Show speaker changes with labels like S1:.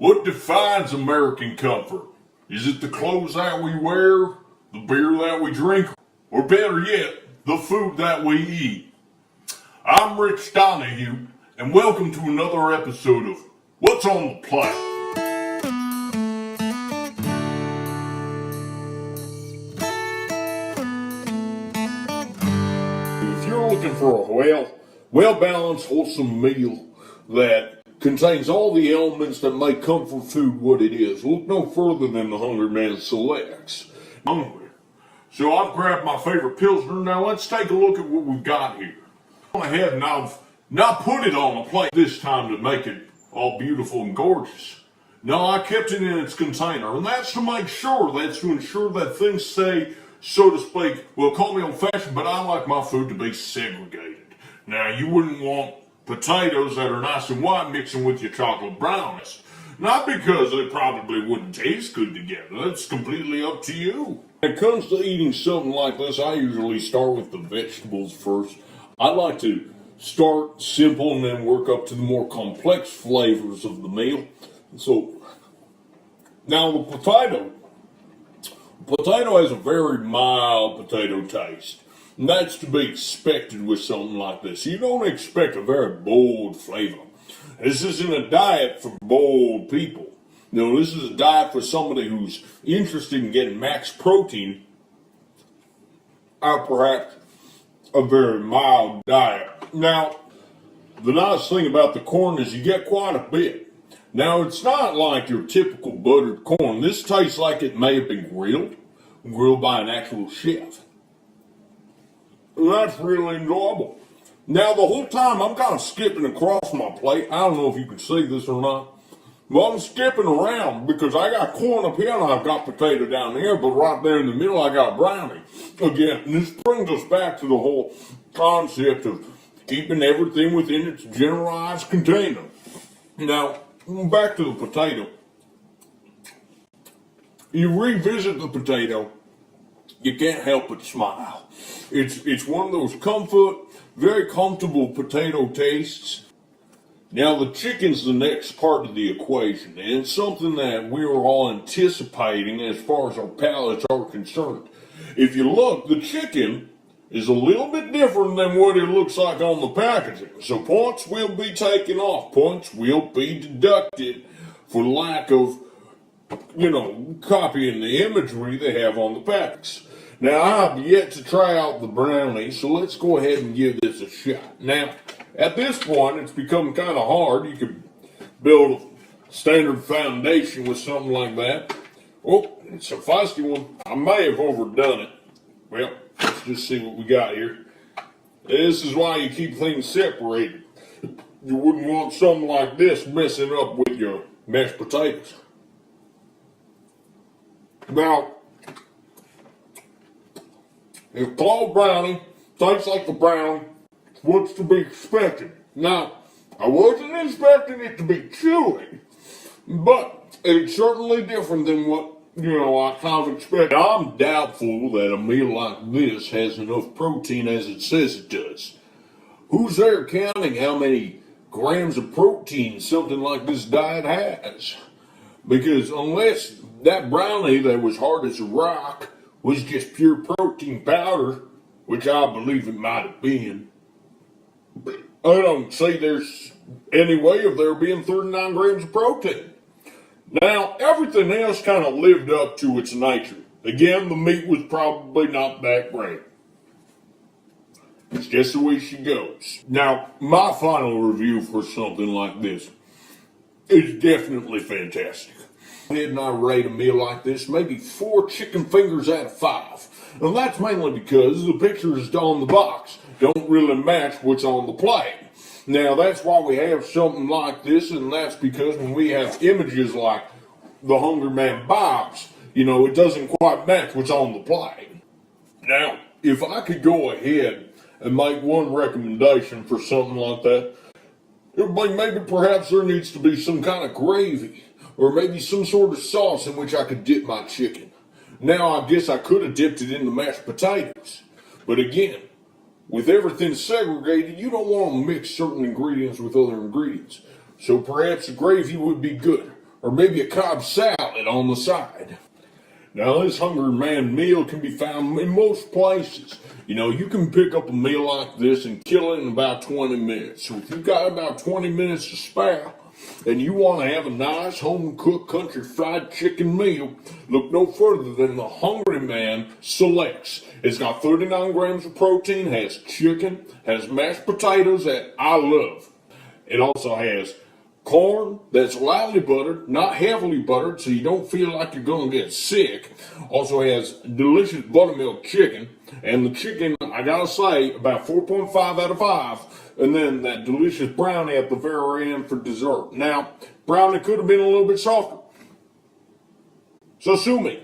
S1: What defines American comfort? Is it the clothes that we wear, the beer that we drink, or better yet, the food that we eat? I'm Rich Donahue, and welcome to another episode of What's on the Plate? If you're looking for a well-balanced, wholesome meal that contains all the elements that make comfort food what it is, look no further than the Hungry Man Selects. So I've grabbed my favorite Pilsner. Now let's take a look at what we've got here. I've gone ahead and I've not put it on a plate this time to make it all beautiful and gorgeous. No, I kept it in its container, and that's to ensure that things stay, so to speak, well, call me old-fashioned, but I like my food to be segregated. Now, you wouldn't want potatoes that are nice and white mixing with your chocolate brownies. Not because they probably wouldn't taste good together. That's completely up to you. When it comes to eating something like this, I usually start with the vegetables first. I like to start simple and then work up to the more complex flavors of the meal. So, now the potato has a very mild potato taste. And that's to be expected with something like this. You don't expect a very bold flavor. This isn't a diet for bold people. No, this is a diet for somebody who's interested in getting max protein, or perhaps a very mild diet. Now, the nice thing about the corn is you get quite a bit. Now, it's not like your typical buttered corn. This tastes like it may have been grilled by an actual chef. And that's really enjoyable. Now, the whole time I'm kind of skipping across my plate. I don't know if you can see this or not. But I'm skipping around because I got corn up here and I've got potato down here, but right there in the middle I got brownie. Again, this brings us back to the whole concept of keeping everything within its generalized container. Now, back to the potato. You revisit the potato, you can't help but smile. It's one of those very comfortable potato tastes. Now the chicken's the next part of the equation, and it's something that we are all anticipating as far as our palates are concerned. If you look, the chicken is a little bit different than what it looks like on the packaging. So points will be taken off. Points will be deducted for lack of, copying the imagery they have on the packs. Now, I have yet to try out the brownie, so let's go ahead and give this a shot. Now, at this point, it's become kind of hard. You could build a standard foundation with something like that. Oh, it's a feisty one. I may have overdone it. Well, let's just see what we got here. This is why you keep things separated. You wouldn't want something like this messing up with your mashed potatoes. Now, if claw brownie tastes like the brown, what's to be expected? Now, I wasn't expecting it to be chewy, but it's certainly different than what, I kind of expected. I'm doubtful that a meal like this has enough protein as it says it does. Who's there counting how many grams of protein something like this diet has? Because unless that brownie that was hard as a rock was just pure protein powder, which I believe it might have been, I don't see there's any way of there being 39 grams of protein. Now, everything else kind of lived up to its nature. Again, the meat was probably not that great. It's just the way she goes. Now, my final review for something like this is definitely fantastic. And I rate a meal like this maybe 4 chicken fingers out of 5. And that's mainly because the pictures on the box don't really match what's on the plate. Now that's why we have something like this, and that's because when we have images like the Hungry Man box, it doesn't quite match what's on the plate. Now, if I could go ahead and make one recommendation for something like that, it would be maybe perhaps there needs to be some kind of gravy, or maybe some sort of sauce in which I could dip my chicken. Now, I guess I could have dipped it in the mashed potatoes. But again, with everything segregated, you don't want to mix certain ingredients with other ingredients. So perhaps a gravy would be good. or maybe a Cobb salad on the side. Now, this Hungry Man meal can be found in most places. You know, you can pick up a meal like this and kill it in about 20 minutes. So if you've got about 20 minutes to spare, and you want to have a nice home-cooked country fried chicken meal, look no further than the Hungry Man Selects. It's got 39 grams of protein, has chicken, has mashed potatoes that I love. It also has corn that's lightly buttered, not heavily buttered, so you don't feel like you're going to get sick. Also has delicious buttermilk chicken, and the chicken, I gotta say, about 4.5 out of 5. And then that delicious brownie at the very end for dessert. Now, brownie could have been a little bit softer. So sue me.